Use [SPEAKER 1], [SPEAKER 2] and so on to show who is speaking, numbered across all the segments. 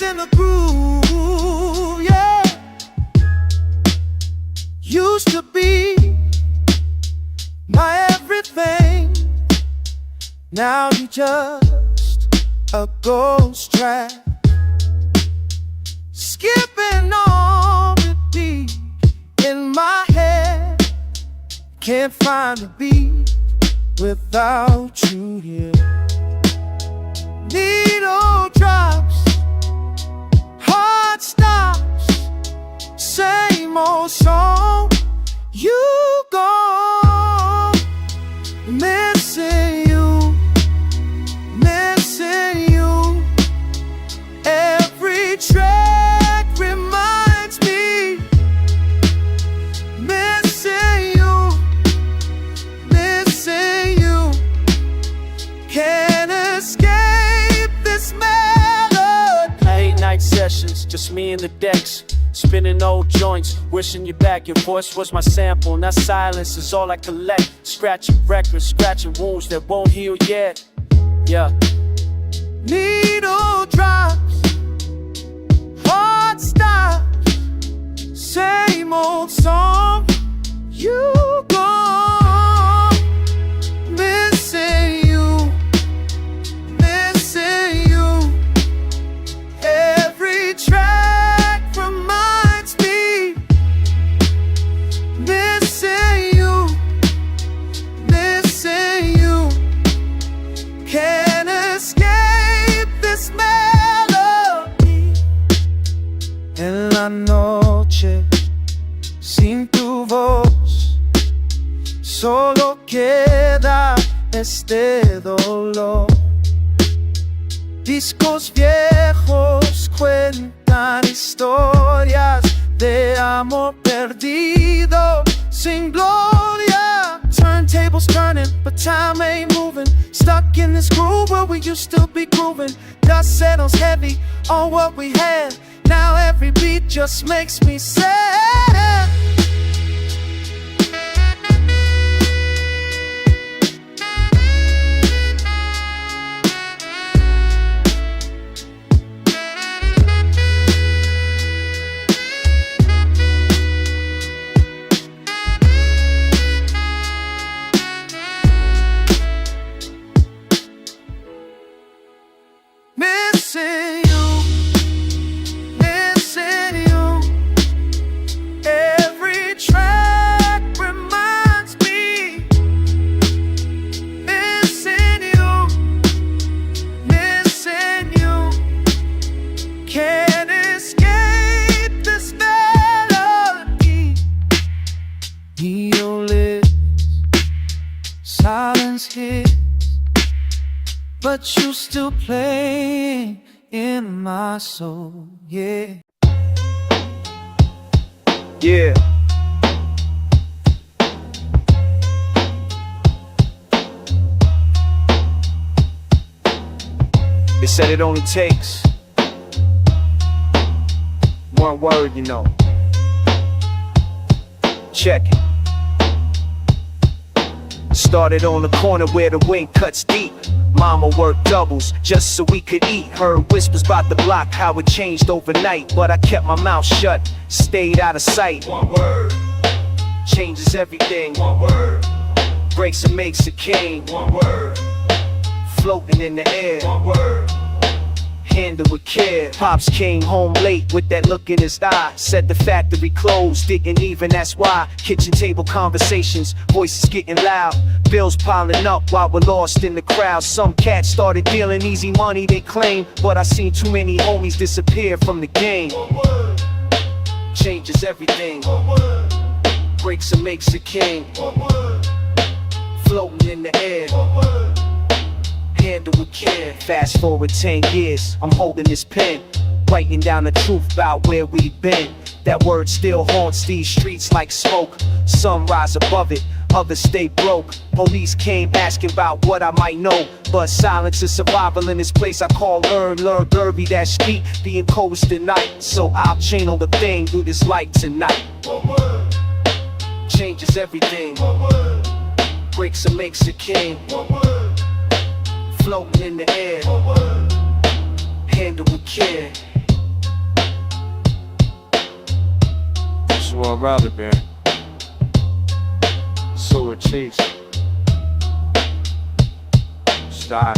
[SPEAKER 1] in a groove, yeah. Used to be my everything. Now you just a ghost track, skipping on the beat in my head. Can't find a beat without you here. Needle drops, heart stops, same old song. You gone, missing you, missing you. Every track reminds me, missing you, missing you. Can't escape this melody.
[SPEAKER 2] Late night sessions, just me and the decks, spinning old joints, wishing you back. Your voice was my sample, now silence is all I collect. Scratching records, scratching wounds that won't heal yet. Yeah.
[SPEAKER 1] Needle drops, heart stops, same old song. You gone, missing you, missing you. Every track reminds me, missing you, missing you. Can't escape this melody. En la noche, sin tu voz, solo queda este dolor. Discos viejos cuentan historias de amor perdido sin gloria. Turntables turning, but time ain't moving. Stuck in this groove where we used to be grooving. Dust settles heavy on what we had. Now every beat just makes me sad. Missing you, missing you. Every track reminds me, missing you, missing you. Can't escape this melody. Neolist, silence hits, but you still playing in my soul, yeah.
[SPEAKER 3] Yeah. They said it only takes one word, you know. Check it. Started on the corner where the wind cuts deep. Mama worked doubles just so we could eat. Heard whispers about the block, how it changed overnight. But I kept my mouth shut, stayed out of sight. One word changes everything. One word breaks and makes a king. One word floating in the air. One word handle with care. Pops came home late with that look in his eye. Said the factory closed, didn't even ask why. Kitchen table conversations, voices getting loud. Bills piling up while we're lost in the crowd. Some cats started dealing easy money they claim, but I seen too many homies disappear from the game. Changes everything, breaks and makes a king. Floating in the air, handle with care. Fast forward 10 years, I'm holding this pen, writing down the truth about where we've been. That word still haunts these streets like smoke. Some rise above it, others stay broke. Police came asking about what I might know, but silence is survival in this place I call learn derby. That street being coast at night, so I'll channel the thing through this light tonight. Changes everything, breaks and makes a king. Floating in the air, handle with care.
[SPEAKER 2] Joshua Rutherford, Sewer Chiefs, Stars.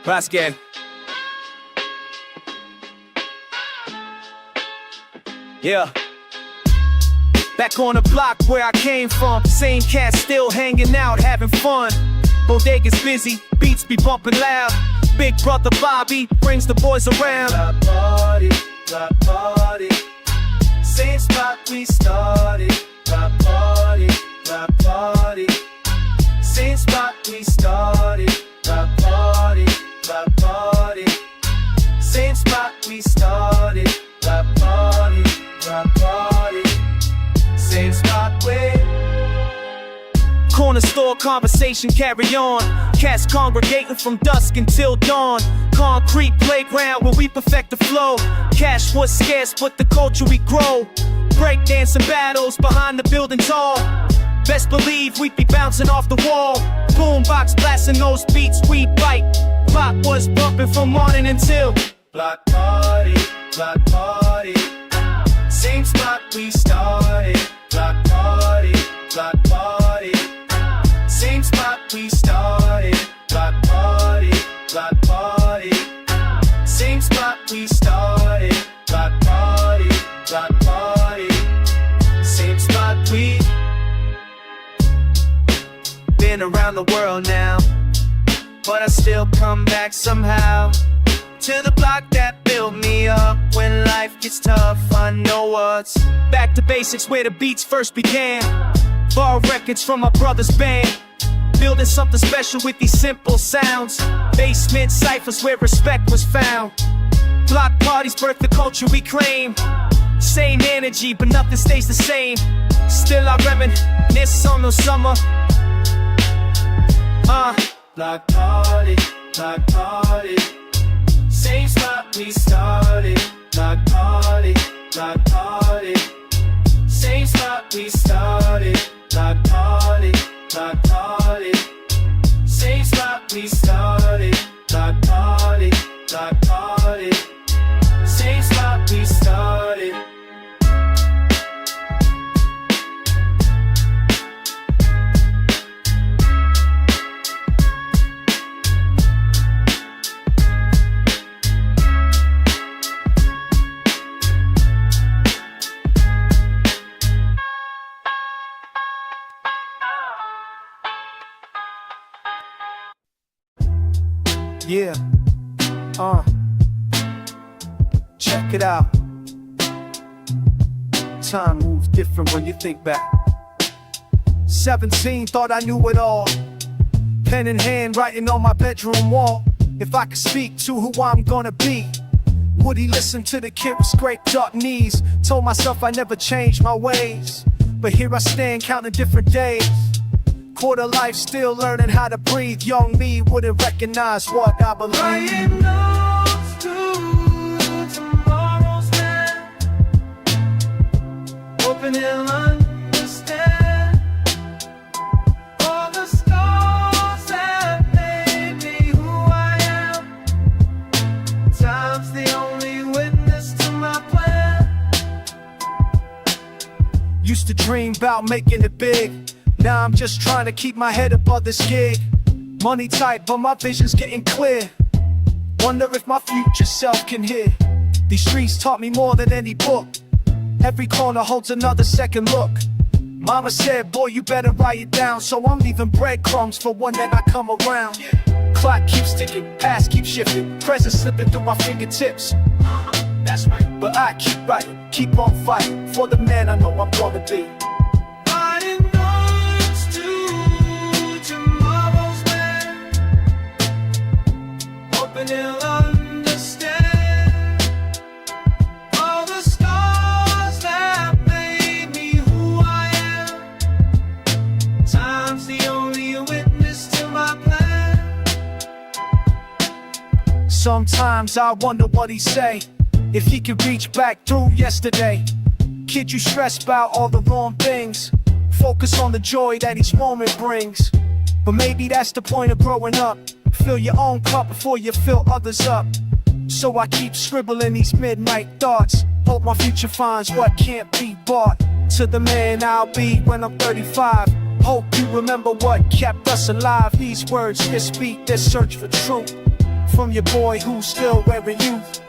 [SPEAKER 3] Flashback. Yeah. Back on the block where I came from. Same cat still hanging out, having fun. Bodega's busy, beats be bumping loud. Big brother Bobby brings the boys around. Block party. Same spot we started. Block party. Same spot we started. Block party. Same spot we started. Block party. Same spot where corner store conversation carry on. Cats congregating from dusk until dawn. Concrete playground where we perfect the flow. Cash was scarce but the culture we grow. Breakdancing battles behind the building tall. Best believe we'd be bouncing off the wall. Boombox blasting those beats we bite. Block was bumping from morning until block party. Same spot we started. Block party. Same spot we started. Block party. Same spot we started. Block party. Same spot we been around the world now, but I still come back somehow to the block that built me up. When life gets tough, I know what's back to basics where the beats first began. Borrow records from my brother's band, building something special with these simple sounds. Basement cyphers where respect was found. Block parties birthed the culture we claim. Same energy but nothing stays the same. Still I reminisce on the summer. Block party. Same spot we started. Block party. Same spot we started. Block party. Same spot we started. Block party. Same spot we started. Yeah, check it out. Time moves different when you think back. 17, thought I knew it all. Pen in hand, writing on my bedroom wall. If I could speak to who I'm gonna be, would he listen to the kid with scraped up knees? Told myself I never changed my ways, but here I stand counting different days. Quarter life, still learning how to breathe. Young me wouldn't recognize what I believe. Writing notes to tomorrow's man, hoping he'll understand all the stars that made me who I am. Time's the only witness to my plan. Used to dream about making it big. Now I'm just trying to keep my head above this gig. Money tight, but my vision's getting clear. Wonder if my future self can hear. These streets taught me more than any book. Every corner holds another second look. Mama said, boy, you better write it down. So I'm leaving breadcrumbs for when then I come around. Clock keeps ticking, past keeps shifting, present slipping through my fingertips. That's right. But I keep writing, keep on fighting for the man I know I'm gonna be.
[SPEAKER 1] and he'll understand all the scars that made me who I am. Time's the only witness to my plan.
[SPEAKER 3] Sometimes I wonder what he'd say if he could reach back through yesterday. Kid, you stress about all the wrong things. Focus on the joy that each moment brings. But maybe that's the point of growing up. Fill your own cup before you fill others up. So I keep scribbling these midnight thoughts. Hope my future finds what can't be bought. To the man I'll be when I'm 35. Hope you remember what kept us alive. These words misspeak their search for truth. From your boy who's still wearing youth.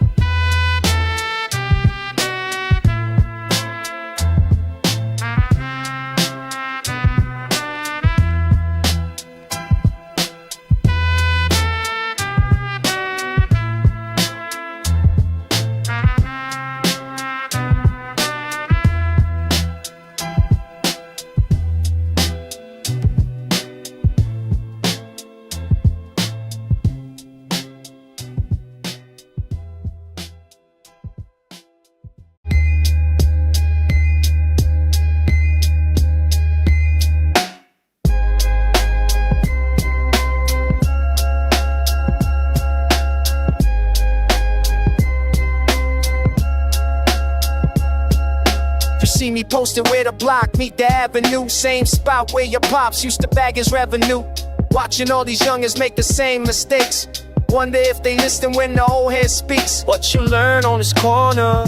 [SPEAKER 3] See me posted where the block meet the avenue. Same spot where your pops used to bag his revenue. Watching all these youngins make the same mistakes. Wonder if they listen when the old head speaks.
[SPEAKER 2] What you learn on this corner.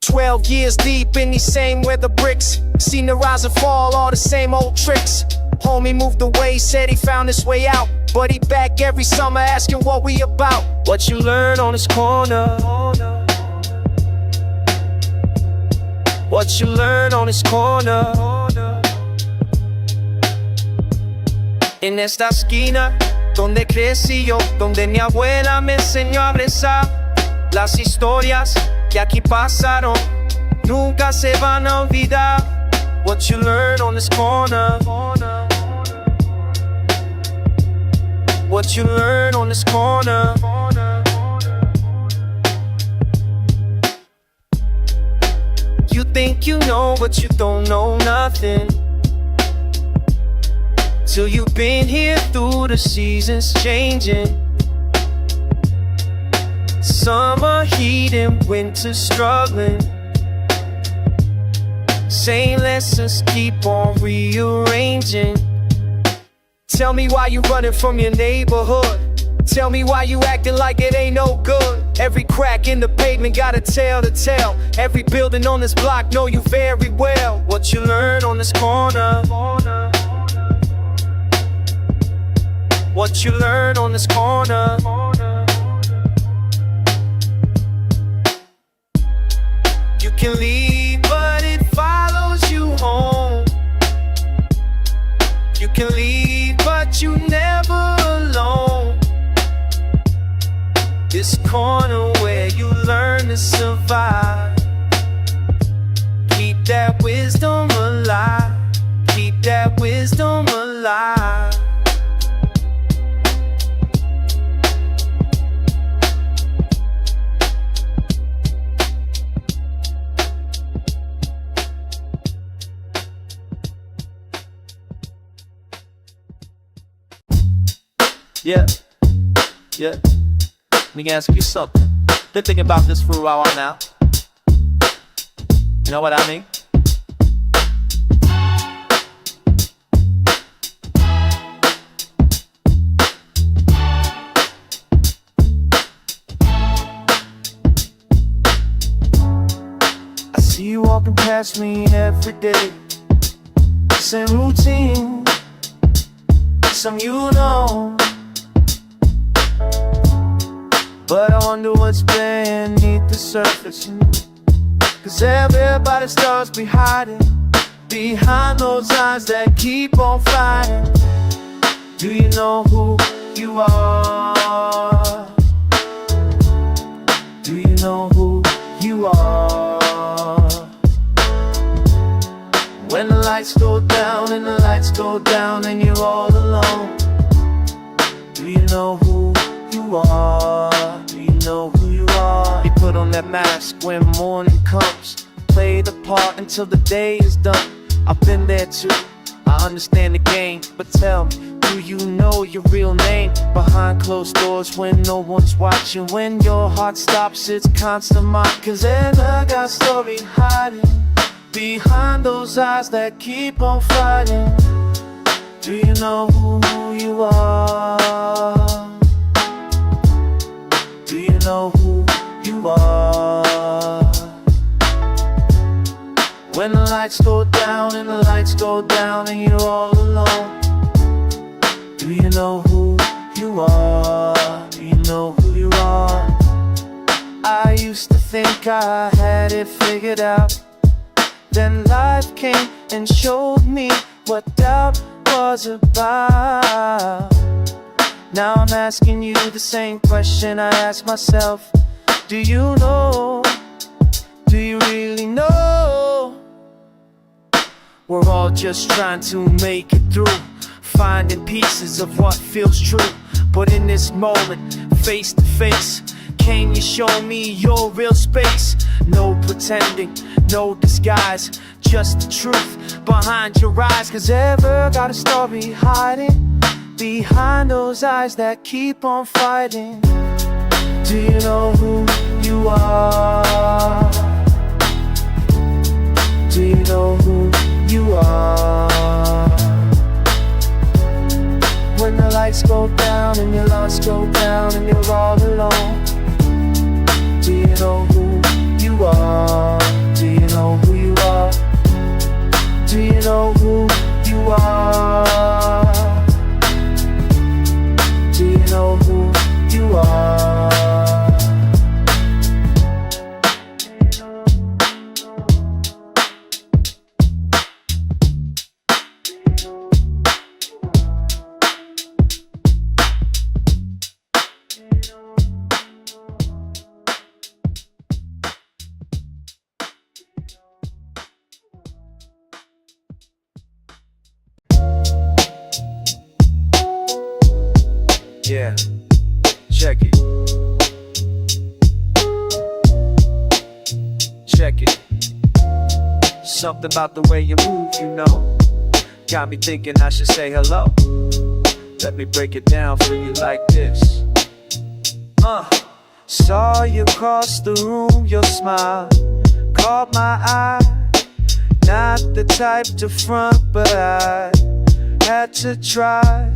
[SPEAKER 3] 12 years deep in these same weather bricks. Seen the rise and fall, all the same old tricks. Homie moved away, said he found his way out. But he back every summer asking what we about.
[SPEAKER 2] What you learn on this corner. What you learn on this corner. En esta esquina donde crecí yo, donde mi abuela me enseñó a rezar. Las historias que aquí pasaron nunca se van a olvidar. What you learn on this corner. What you learn on this corner. You think you know, but you don't know nothing. Till you've been here through the seasons changing. Summer heat and winter struggling. Same lessons keep on rearranging. Tell me why you running from your neighborhood. Tell me why you acting like it ain't no good. Every crack in the pavement got a tale to tell. Every building on this block know you very well. What you learn on this corner. What you learn on this corner. You can leave, but it follows you home. You can leave, but you never alone. This corner where you learn to survive. Keep that wisdom alive. Keep that wisdom alive.
[SPEAKER 4] Yeah. Let me ask you something. Been thinking about this for a while now. You know what I mean?
[SPEAKER 1] I see you walking past me every day. Same routine, some you know. But I wonder what's beneath the surface. Cause everybody starts be hiding behind those eyes that keep on fighting. Do you know who you are? Do you know who you are? When the lights go down and the lights go down and you're all alone,
[SPEAKER 2] know who you are? Do you know who you are? You put on that mask when morning comes. Play the part until the day is done. I've been there too, I understand the game. But tell me, do you know your real name? Behind closed doors when no one's watching. When your heart stops, it's constant mock. Cause I got story hiding behind those eyes that keep on fighting. Do you know who you are? Do you know who you are? When the lights go down and the lights go down and you're all alone, do you know who you are? Do you know who you are? I used to think I had it figured out. Then life came and showed me what doubt was about. Now I'm asking you the same question I ask myself. Do you know? Do you really know? We're all just trying to make it through, finding pieces of what feels true. But in this moment, face to face, can you show me your real space? No pretending, no disguise, just the truth behind your eyes. Cause ever got a story hiding behind those eyes that keep on fighting. Do you know who you are? Do you know who you are? When the lights go down and your lights go down and you're all alone, do you know who you are? Do you know who you are? Do you know who you are? Do you know who you are?
[SPEAKER 3] Yeah, check it. Check it. Something about the way you move, you know, got me thinking I should say hello. Let me break it down for you like this. Saw you cross the room, your smile caught my eye. Not the type to front, but I had to try.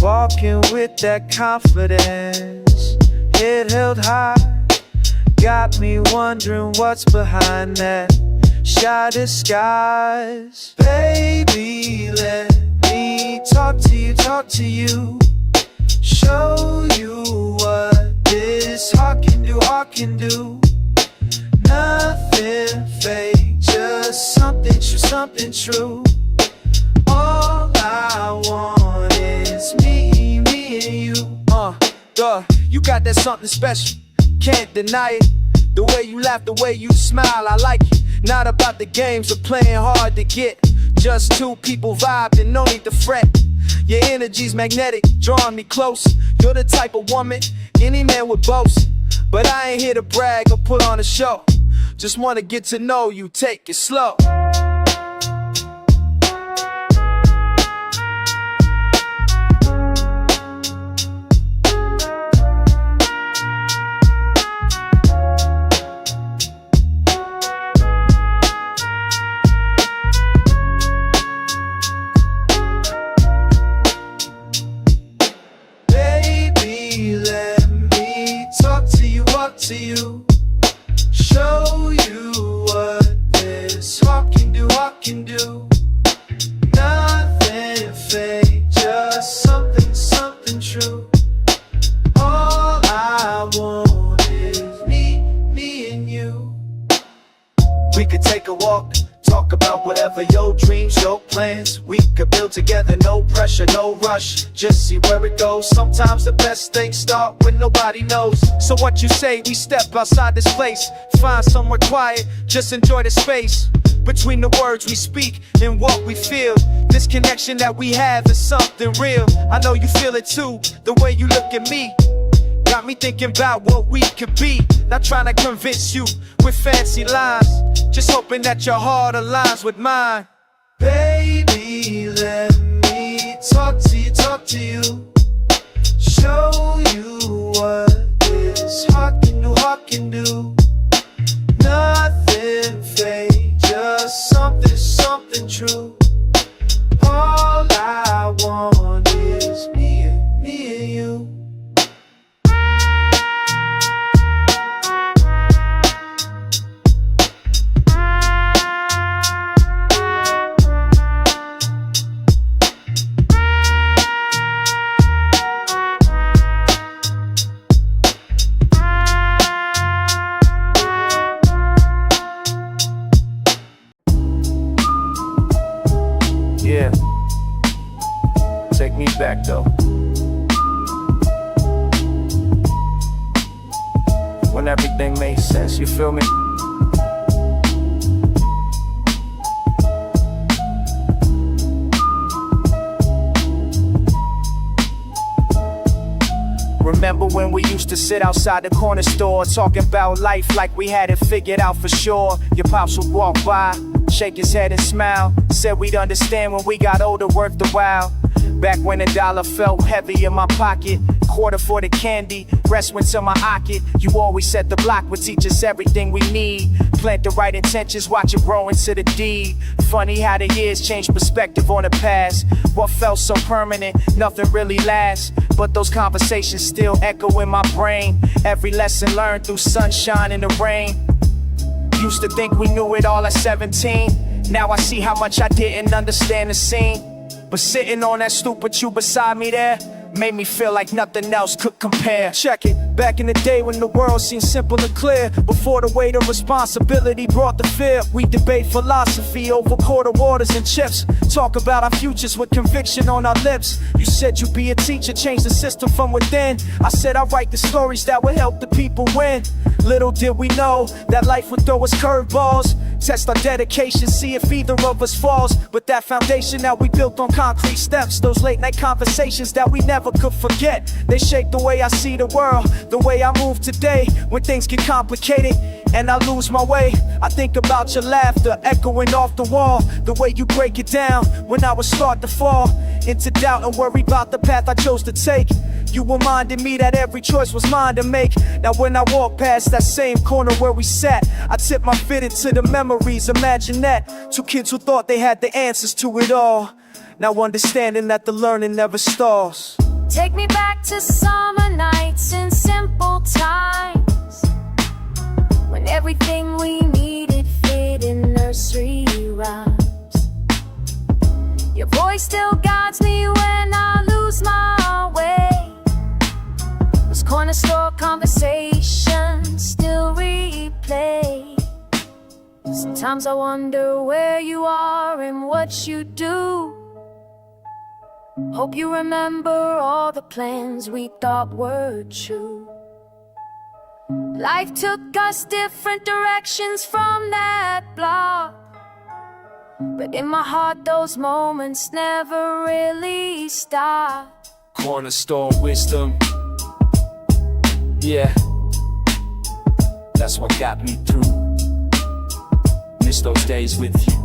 [SPEAKER 3] Walking with that confidence, head held high, got me wondering what's behind that shy disguise. Baby, let me talk to you, show you what this heart can do. Nothing fake, just something true. All I want is me and you. You got that something special, can't deny it. The way you laugh, the way you smile, I like it. Not about the games or playing hard to get. Just two people vibing, no need to fret. Your energy's magnetic, drawing me close. You're the type of woman any man would boast. But I ain't here to brag or put on a show. Just wanna get to know you, take it slow. To you, show you what this heart can do. Nothing fake, just something true. All I want is me and you. We could take a walk, talk about whatever your dreams, your plans. We could build together, no pressure, no rush, just see where it goes. Sometimes the best things start when nobody knows. So what you say, we step outside this place, find somewhere quiet, just enjoy the space.
[SPEAKER 1] between the words we speak and what we feel. This connection that we have is something real. I know you feel it too, the way you look at me got me thinking about what we could be. Not trying to convince you with fancy lines, just hoping that your heart aligns with mine. Baby, let me talk to you, show you what this heart can do. Nothing fake, just something true. All I want is me and you.
[SPEAKER 2] Yeah, take me back though. When everything made sense, you feel me? Remember when we used to sit outside the corner store talking about life like we had it figured out for sure. Your pops would walk by, shake his head and smile, said we'd understand when we got older, worth the while. Back when a dollar felt heavy in my pocket, quarter for the candy, rest went to my pocket. You always said the block would teach us everything we need. Plant the right intentions, watch it grow into the deed. Funny how the years change perspective on the past. What felt so permanent, nothing really lasts. But those conversations still echo in my brain. Every lesson learned through sunshine and the rain. Used to think we knew it all at 17. Now I see how much I didn't understand the scene. But sitting on that stoop with you beside me there made me feel like nothing else could compare. Check it, back in the day when the world seemed simple and clear, before the weight of responsibility brought the fear, we debate philosophy over quarter waters and chips. Talk about our futures with conviction on our lips. You said you'd be a teacher, change the system from within. I said I'd write the stories that would help the people win. Little did we know that life would throw us curveballs, test our dedication, see if either of us falls. But that foundation that we built on concrete steps, those late night conversations that we never could forget, they shape the way I see the world, the way I move today. When things get complicated and I lose my way, I think about your laughter echoing off the wall, the way you break it down when I would start to fall into doubt and worry about the path I chose to take. You reminded me that every choice was mine to make. Now when I walk past that same corner where we sat, I tip my fit into the memories. Imagine that, two kids who thought they had the answers to it all, now understanding that the learning never stalls.
[SPEAKER 5] Take me back to summer nights and simple times, when everything we needed fit in nursery rhymes. Your voice still guides me when I lose my way. Those corner store conversations still replay. Sometimes I wonder where you are and what you do. Hope you remember all the plans we thought were true. Life took us different directions from that block, but in my heart those moments never really stop.
[SPEAKER 2] Corner store wisdom, yeah, that's what got me through. Miss those days with you.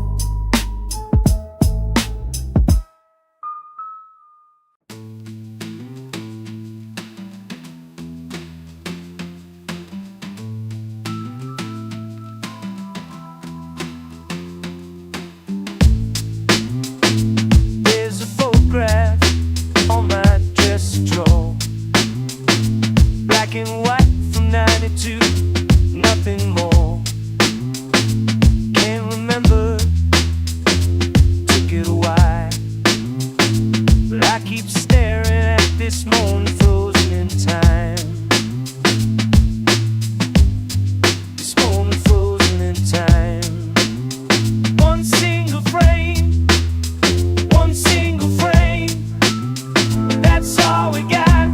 [SPEAKER 1] There's a photograph on my dress drawer, black and white from 92, nothing more. Can't remember, took it a while, but I keep staring at this moment frozen in time. This moment frozen in time. One single frame, one single frame, that's all we got,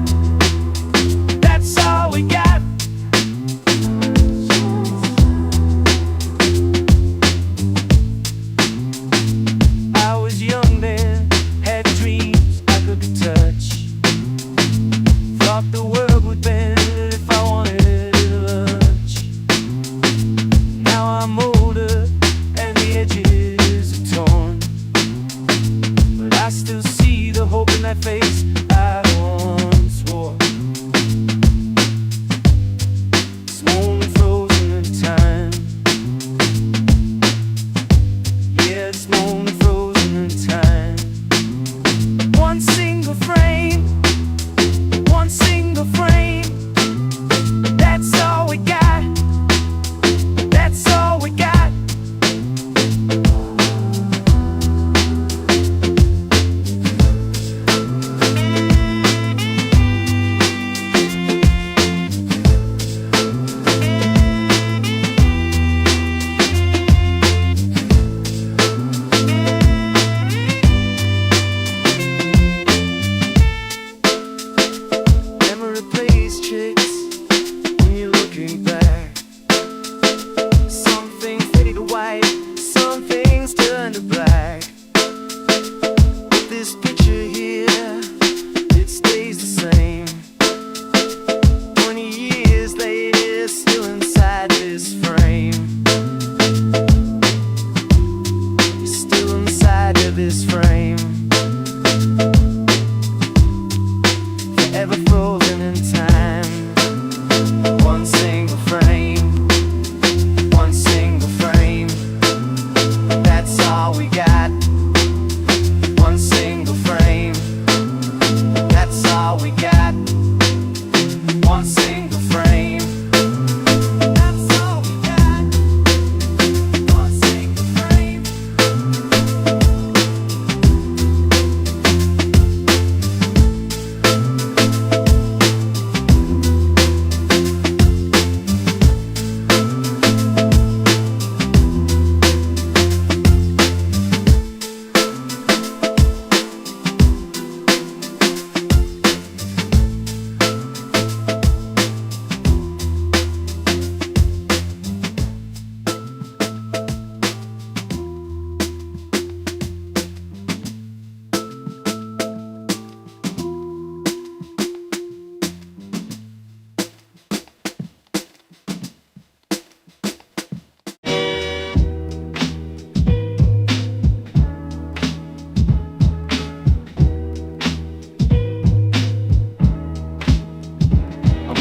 [SPEAKER 1] that's all we got.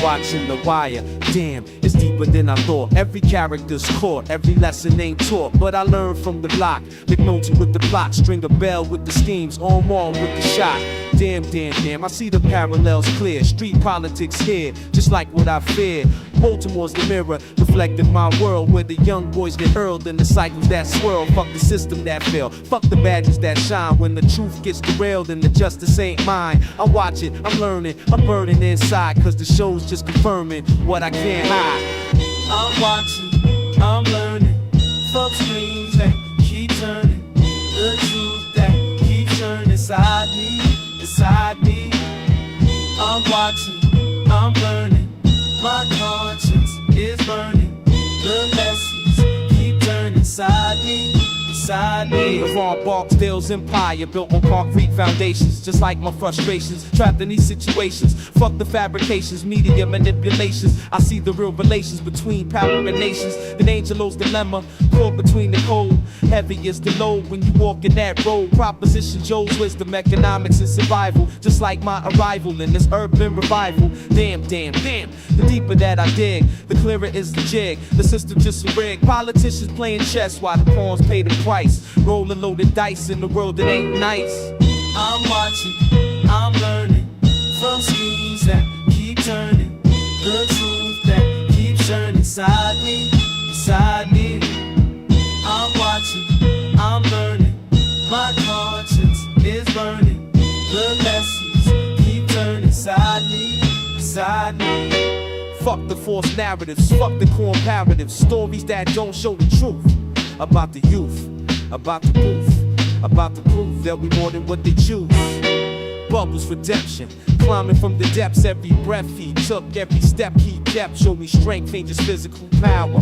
[SPEAKER 1] watching The Wire. Damn, it's deeper than I thought. Every character's caught, every lesson ain't taught. But I learned from the block. McNulty with the plot, string a bell with the schemes, on one with the shot. Damn, damn, damn, I see the parallels clear. Street politics here, just like what I feared. Baltimore's the mirror, reflecting my world, where the young boys get hurled in the cycles that swirl. Fuck the system that fail, fuck the badges that shine. When the truth gets derailed and the justice ain't mine, I watch it, I'm learning, I'm burning inside, cause the show's just confirming what I can't hide.
[SPEAKER 2] I'm watching, I'm learning from screens that keep turning, the truth that keeps turning inside me, inside me. I'm watching, I'm learning, my conscience is burning, the lessons keep turning inside me, inside me.
[SPEAKER 1] The Ron Barksdale's empire built on concrete foundations, just like my frustrations, trapped in these situations. Fuck the fabrications, media manipulations. I see the real relations between power and nations. The Angelo's dilemma, caught between the cold. Heavy is the load when you walk in that road. Proposition Joe's wisdom, economics and survival. Just like my arrival in this urban revival. Damn, damn, damn. The deeper that I dig, the clearer is the jig. The system just a rig. Politicians playing chess while the pawns pay the price. Rolling loaded dice in the world that ain't nice.
[SPEAKER 2] I'm watching, I'm learning from screens that keep turning, the truth that keeps turning inside me, inside me. I'm watching, I'm learning, my conscience is burning, the lessons keep turning inside me, inside me.
[SPEAKER 1] Fuck the false narratives, fuck the comparatives. Stories that don't show the truth about the youth, about the proof they'll be more than what they choose. Bubbles redemption, climbing from the depths. Every breath he took, every step he kept, showed me strength ain't just physical power.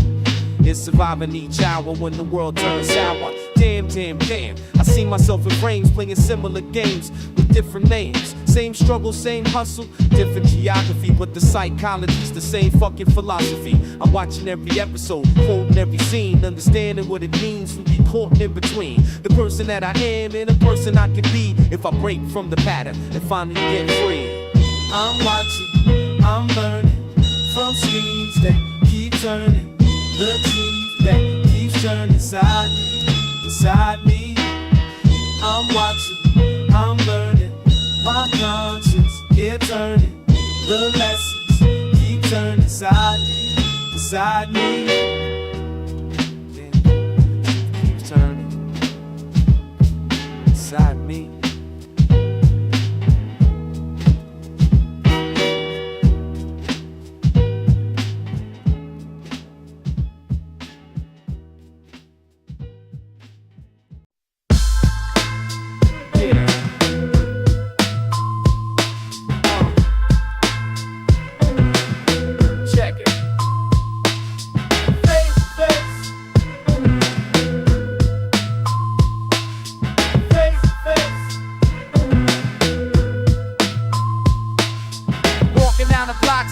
[SPEAKER 1] It's surviving each hour when the world turns sour. Damn, damn, damn, I see myself in frames playing similar games with different names. Same struggle, same hustle, different geography, but the psychology's the same fucking philosophy. I'm watching every episode, quoting every scene, understanding what it means to be caught in between the person that I am and the person I can be if I break from the pattern and finally get free.
[SPEAKER 2] I'm watching, I'm learning from screens that keep turning, the truth that keeps turning inside me, inside me. I'm watching, I'm learning, my conscience is turning, the lessons keep turning inside me, inside me.
[SPEAKER 1] Keep turning inside me.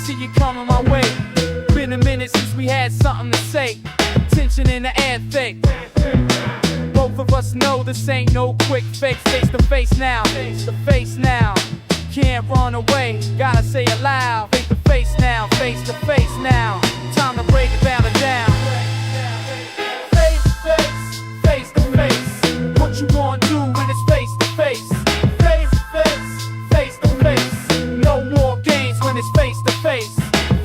[SPEAKER 2] See you coming my way. Been a minute since we had something to say. Tension in the air thick. Both of us know this ain't no quick fix. Face to face now, face to face now. Can't run away, gotta say it loud. Face to face now, face to face now. Time to break it down and down. Face to face, face to face. What you gonna do when it's face to face? Face to face, face to face. No more games when it's face to face.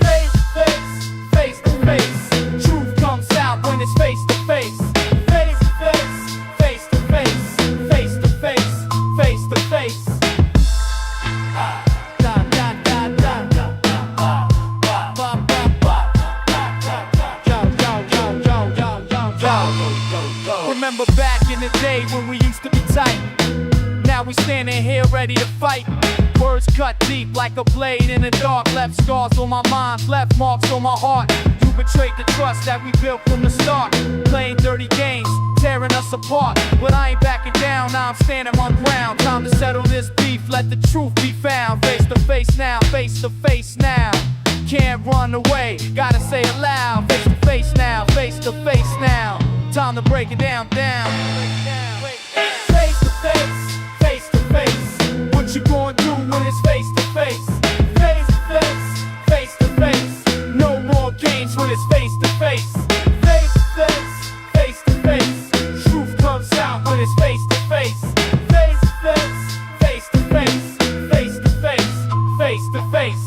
[SPEAKER 2] Face to face, face to face. Truth comes out when it's face to face. Face to face, face to face. Face to face, face to face. Remember back in the day when we used to be tight. Now we standing here ready to fight. Words cut deep like a blade in the dark. Left scars on my mind, left marks on my heart. You betrayed the trust that we built from the start. Playing dirty games, tearing us apart. But I ain't backing down, now I'm standing on ground. Time to settle this beef, let the truth be found. Face to face now, face to face now. Can't run away, gotta say it loud. Face to face now, face to face now. Time to break it down, down. Face to face, face to face. What you gonna do when it's face to face? Face to face, face to face. games when it's face to face. Face to face, face to face. Truth comes out when it's face to face. Face to face, face to face, face to face, face to face.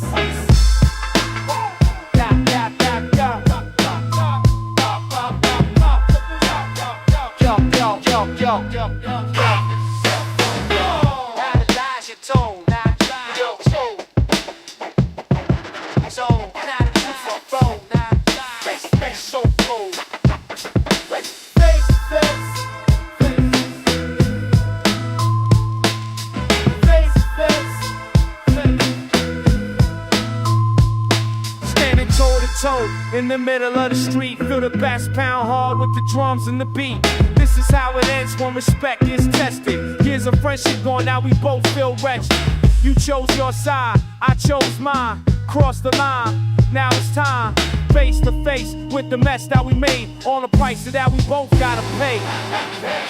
[SPEAKER 2] In the middle of the street, feel the bass pound hard with the drums and the beat. This is how it ends when respect is tested. Years of friendship gone, now we both feel wretched. You chose your side, I chose mine. Cross the line, now it's time. Face to face with the mess that we made. On the price that we both gotta pay.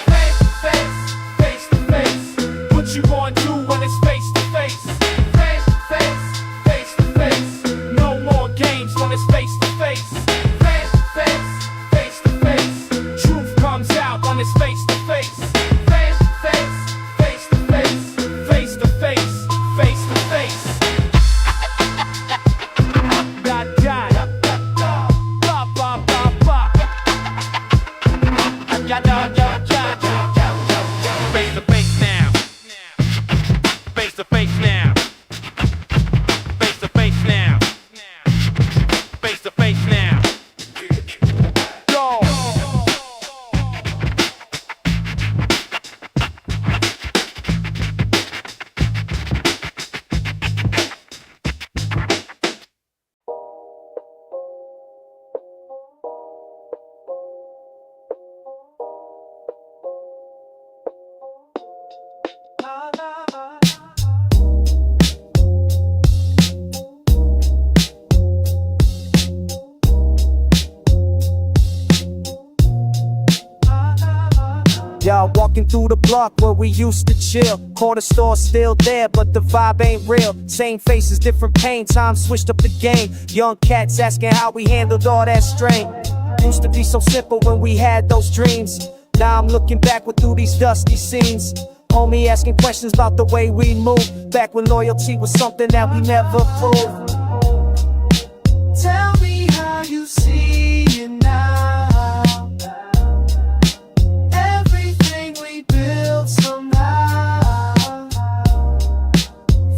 [SPEAKER 2] Face to face, face to face. What you gonna do when it's face to face? Face to face, face to face. No more games when it's face to face. Face to face, face to face. Truth comes out when it's face to face. Face to face, face to face. Face to face, face to face. Dot dot. Ba ba ba ba. Face to face now. Face to face now. Face to face now. Face to face now. Go.
[SPEAKER 3] Y'all walking through the block where we used to chill. Corner store still there, but the vibe ain't real. Same faces, different pain, time switched up the game. Young cats asking how we handled all that strain. Used to be so simple when we had those dreams. Now I'm looking backward through these dusty scenes. Homie asking questions about the way we moved. Back when loyalty was something that we never proved. Tell me how you see it now. Everything we built somehow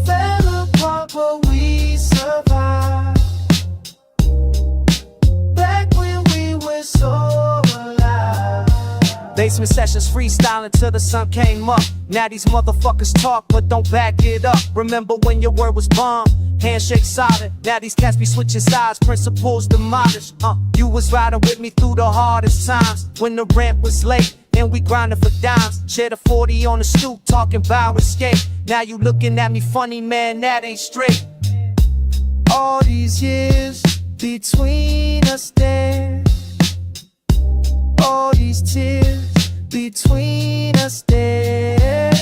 [SPEAKER 3] fell apart, but we survived. Back when we were so alive. Basement sessions freestyling till the sun came up. Now these motherfuckers talk but don't back it up. Remember when your word was bomb? Handshake solid. Now these cats be switching sides, principles demolished. You was riding with me through the hardest times. When the rent was late and we grinding for dimes. Shared a 40 on the stoop talking about escape. Now you looking at me funny, man, that ain't straight. All these years between us there. All these tears between us there.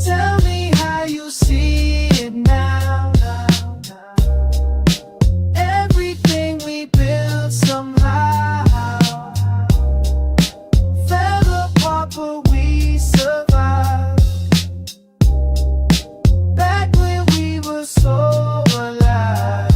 [SPEAKER 3] Tell me how you see it now. Everything we built somehow fell apart, but we survived. Back when we were so alive.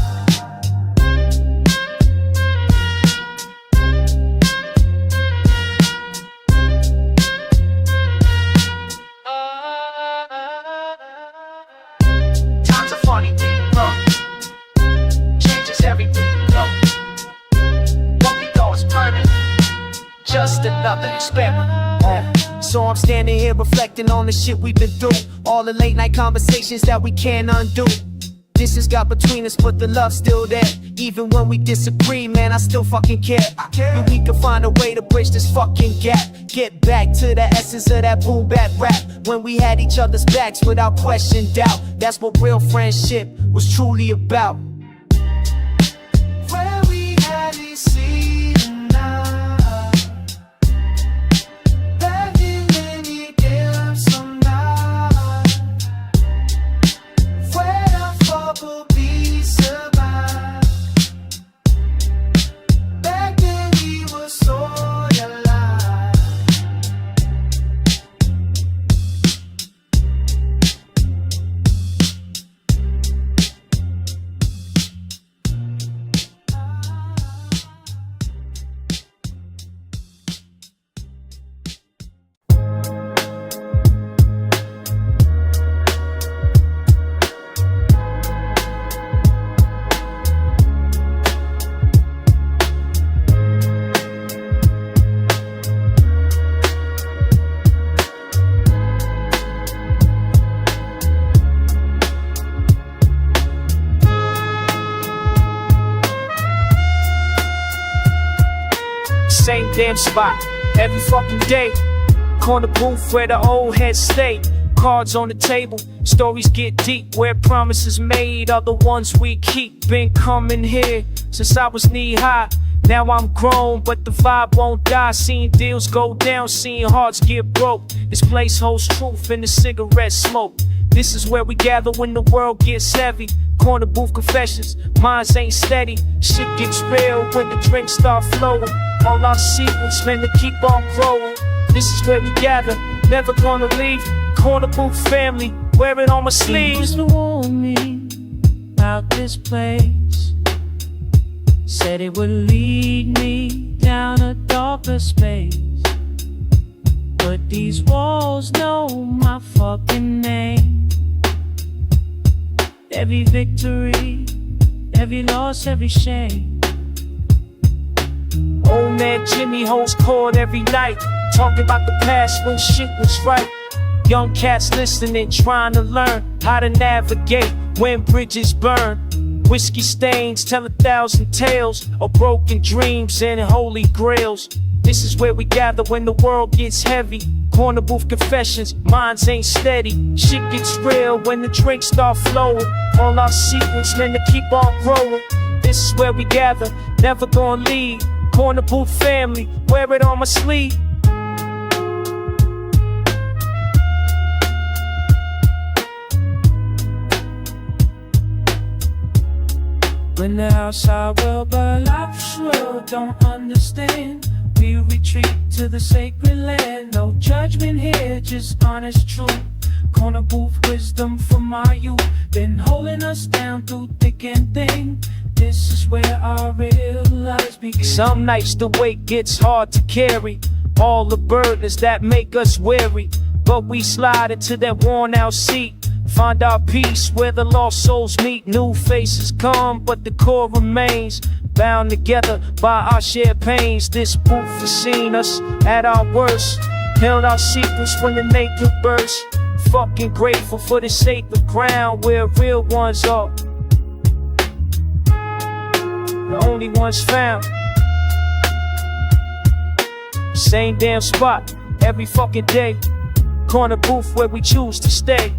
[SPEAKER 3] Time's a funny thing, bro. Changes everything, bro. What we thought was permanent, just another experiment. So I'm standing here reflecting on the shit we've been through. All the late night conversations that we can't undo. Distance got between us, but the love's still there. Even when we disagree, man, I still fucking care. And we can find a way to bridge this fucking gap. Get back to the essence of that boom bap rap. When we had each other's backs without question, doubt. That's what real friendship was truly about. Where we had these seeds now. Back in many games somehow. Where the fuck will we survive?
[SPEAKER 2] same damn spot, every fucking day. Corner booth where the old heads stay. Cards on the table, stories get deep. Where promises made are the ones we keep. Been coming here since I was knee high. Now I'm grown, but the vibe won't die. Seeing deals go down, seeing hearts get broke. This place holds truth in the cigarette smoke. This is where we gather when the world gets heavy. Corner booth confessions, minds ain't steady. Shit gets real when the drinks start flowing. All our secrets meant to keep on growing. This is where we gather, never gonna leave. Corner booth family, wear it on my sleeve.
[SPEAKER 6] Used to warn me about this place. Said it would lead me down a darker space. But these walls know my fucking name. Every victory, every loss, every shame.
[SPEAKER 2] Old man Jimmy holds court every night, talking about the past when shit was right. Young cats listening, trying to learn how to navigate when bridges burn. Whiskey stains tell 1,000 tales of broken dreams and holy grails. This is where we gather when the world gets heavy. Corner booth confessions, minds ain't steady. Shit gets real when the drinks start flowing. All our secrets meant to keep on growing. This is where we gather, never gonna leave. Corner booth family, wear it on my sleeve.
[SPEAKER 6] When the outside world but life's real don't understand, we retreat to the sacred land. No judgment here, just honest truth. Corner booth wisdom from our youth, been holding us down through thick and thin. This is where our real lives begin.
[SPEAKER 2] Some nights the weight gets hard to carry, all the burdens that make us weary. But we slide into that worn out seat, find our peace where the lost souls meet. New faces come, but the core remains, bound together by our shared pains. This booth has seen us at our worst, held our secrets when the naked burst. Fucking grateful for the sacred ground where real ones are, the only ones found. Same damn spot, every fucking day. Corner booth where we choose to stay.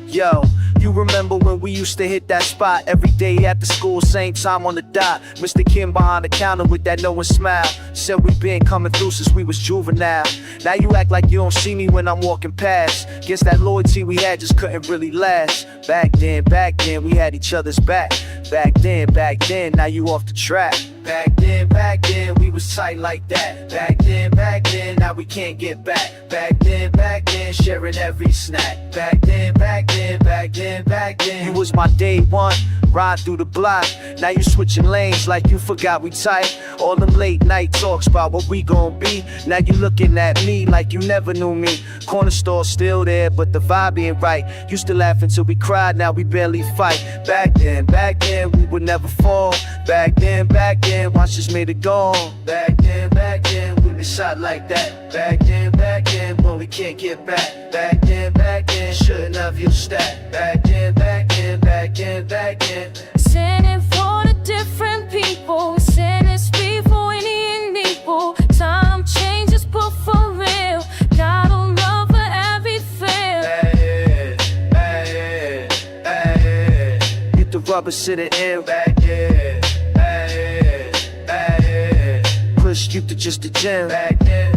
[SPEAKER 3] Yo, you remember when we used to hit that spot every day after school, same time on the dot. Mr. Kim behind the counter with that knowing smile, said we been coming through since we was juvenile. Now you act like you don't see me when I'm walking past. Guess that loyalty we had just couldn't really last. Back then, we had each other's back. Back then, now you off the track. Back then, we was tight like that. Back then, now we can't get back. Back then, sharing every snack. Back then, you was my day one, ride through the block. Now you switching lanes like you forgot we tight. All them late night talks about what we gon' be. Now you looking at me like you never knew me. Corner store still there, but the vibe ain't right. Used to laugh until we cried, now we barely fight. Back then, we would never fall. Back then, watch us made it gone. Back then, we been shot like that. Back then, when we can't get back. Back then, shouldn't have you stacked. Back then.
[SPEAKER 5] Sending for the different people, sending speed for any and equal. Time changes, but for real, got a love for every feel.
[SPEAKER 3] Get the rubber sitting in. Push you to just the gym. Back then.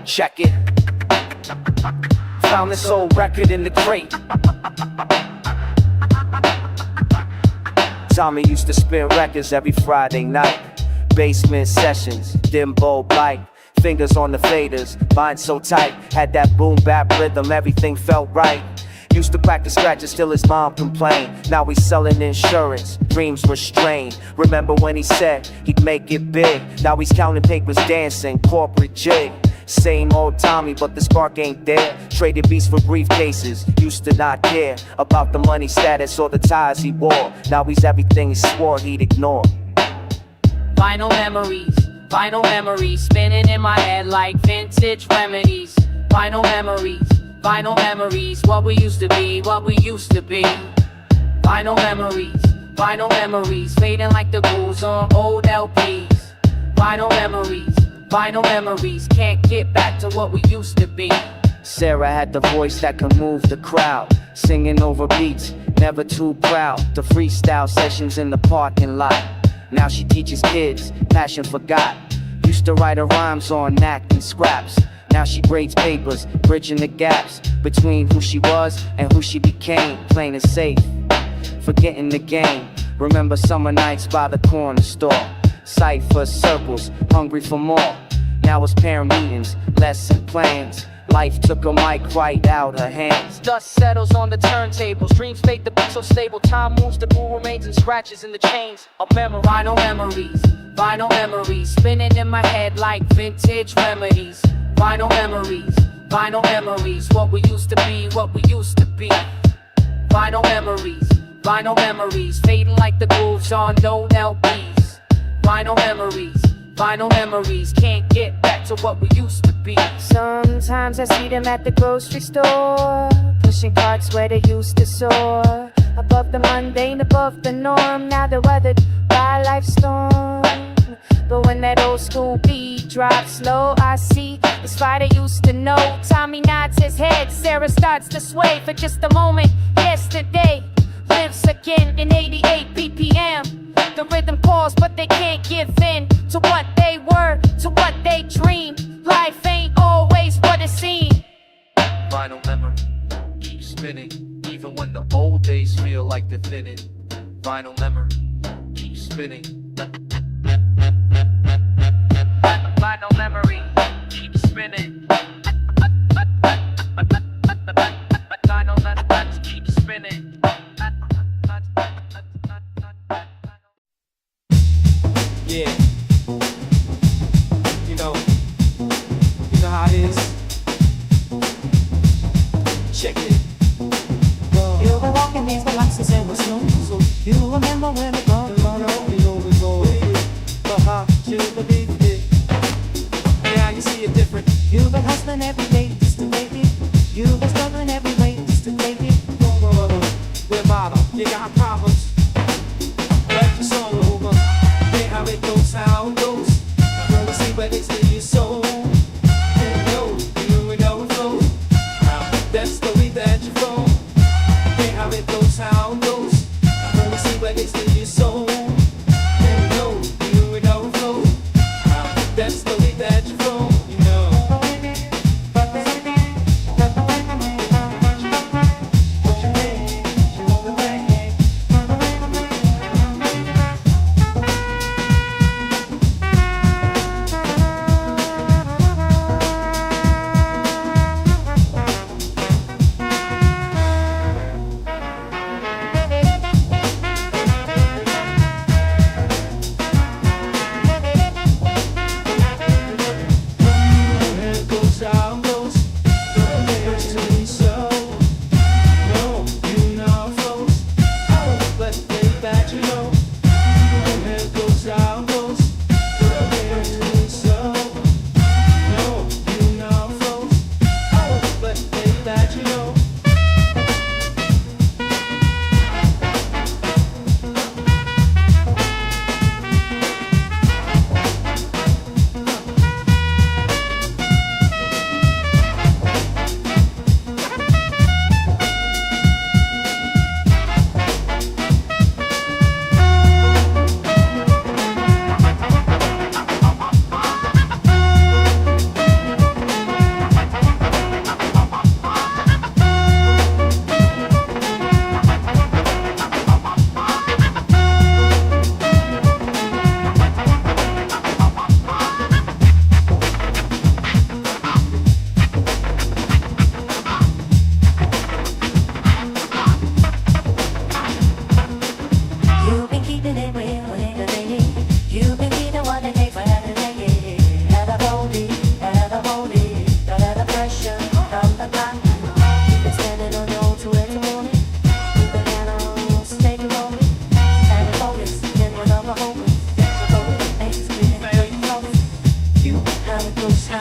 [SPEAKER 3] Check it. Found this old record in the crate. Tommy used to spin records every Friday night. Basement sessions, dim bulb light. Fingers on the faders, mind so tight. Had that boom bap rhythm, everything felt right. Used to practice scratches till his mom complained. Now he's selling insurance, dreams were strained. Remember when he said he'd make it big? Now he's counting papers, dancing, corporate jig. Same old Tommy, but the spark ain't there. Traded beats for briefcases, used to not care about the money status or the ties he wore. Now he's everything he swore he'd ignore.
[SPEAKER 7] Vinyl memories spinning in my head like vintage remedies. Vinyl memories, what we used to be, what we used to be. Vinyl memories, fading like the grooves on old LPs. Vinyl memories, can't get back to what we used to be.
[SPEAKER 3] Sarah had the voice that could move the crowd, singing over beats, never too proud. The freestyle sessions in the parking lot. Now she teaches kids, passion forgot. Used to write her rhymes on napkin scraps. Now she grades papers, bridging the gaps between who she was and who she became. Plain and safe, forgetting the game. Remember summer nights by the corner store. Cyphers, circles, hungry for more. Now it's parent meetings, lesson plans. Life took a mic right out her hands.
[SPEAKER 7] Dust settles on the turntables, dreams fade the beat so stable. Time moves, the groove remains, and scratches in the chains of memory. Vinyl memories, spinning in my head like vintage remedies. Vinyl memories, what we used to be, what we used to be. Vinyl memories, fading like the grooves on old LPs. Vinyl memories, can't get back to what we used to be.
[SPEAKER 5] Sometimes I see them at the grocery store, pushing carts where they used to soar. Above the mundane, above the norm. Now they're weathered by life's storm. But when that old school beat drops low, I see it's fire they used to know. Tommy nods his head, Sarah starts to sway for just a moment. Yesterday lives again in 88 BPM. The rhythm calls, but they can't give in to what they were, to what they dreamed. Life ain't always what it seemed.
[SPEAKER 8] Vinyl memory keeps spinning, even when the old days feel like they're thinning. Vinyl memory keeps spinning.
[SPEAKER 7] Vinyl memory keeps spinning. Vinyl memory keeps spinning.
[SPEAKER 2] Yeah. You know how it is. Check it.
[SPEAKER 9] You were walking these galaxies and was slow. So you remember when it got
[SPEAKER 2] You believe it. Now you see it different.
[SPEAKER 9] You've been hustling every day just to make it. You've been struggling every way just to make it.
[SPEAKER 2] We're bottom, you got problems. Let your soul over. Hear how it goes, how it goes. Wanna see what it's to your soul. You know it flows. That's the way that you flow. Hear how it goes, how it goes. Wanna see what it's to your soul. That's the way that you flow, you know.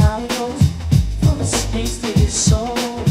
[SPEAKER 9] how it goes. From the space to your soul.